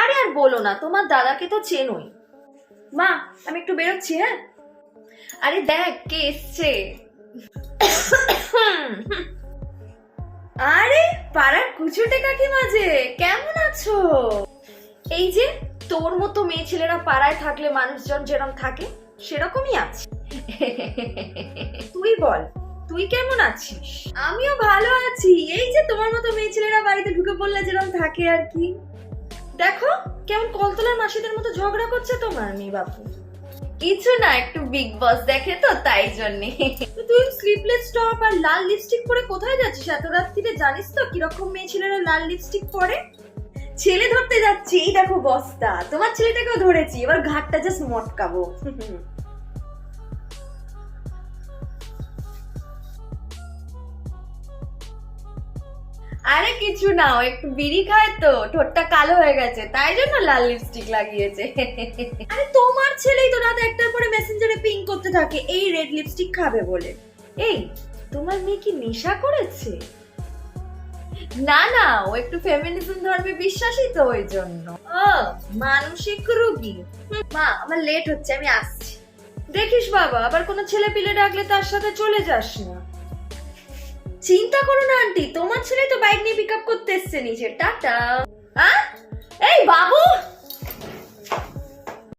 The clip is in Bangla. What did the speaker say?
আরে আর বলো না, তোমার দাদাকে তো চেনোই। মা, আমি একটু বেরোচ্ছি, হ্যাঁ? আরে দেখ কে এসছে। আরে পাড়ার কুচুটে কাকিমা যে, কেমন আছো? এই যে তোর মতো মেয়ে ছেলেরা পাড়ায় থাকলে মানুষজন যেরকম থাকে সেরকমই আছে। তুই বল, তুই কেমন আছিস? আমিও ভালো আছি। এই যে তোমার মতো মেয়ে ছেলেরা বাড়িতে ঢুকে পড়লে যেরকম থাকে আর কি। দেখো কেমন কলতলার মাসিদের মতো ঝগড়া করছে তোমার মেয়ে বাপু। কিছু না, একটু বিগ বস দেখে তো তাই জন্যে। তুই স্লিপলেস টপ আর লাল লিপস্টিক পরে কোথায় যাচ্ছিস এত রাত্রিরে? জানিস তো কিরকম মেয়ে ছেলেরা লাল লিপস্টিক পরে? ছেলে ধরতে যাচ্ছি, এই দেখো বস্তা। তোমার ছেলেটাকেও ধরেছি, এবার ঘাটটা জাস্ট মটকাবো। আরে কিছু না, ও একটু বিড়ি খায় তো ঠোঁটটা কালো হয়ে গেছে, তাই জন্য লাল লিপস্টিক লাগিয়েছে। আরে তোমার ছেলেই তো রাত একটার পরে মেসেঞ্জারে পিং করতে থাকে এই রেড লিপস্টিক খাবে বলে। এই তোমার মেয়ে কি নেশা করেছে? না না, ও একটু ফেমিনিজম ধর্মে বিশ্বাসী তো ওই জন্য। ও মানসিক রোগী। মা আমার লেট হচ্ছে, আমি আসছি। দেখিস বাবা, আবার কোনো ছেলে পিলে ডাকলে তার সাথে চলে যাস না। চিন্তা করো না আন্টি, তোমার ছেলে তো বাইক নিয়ে পিক আপ করতে এসছে নিচে। টাটা। এই বাবু।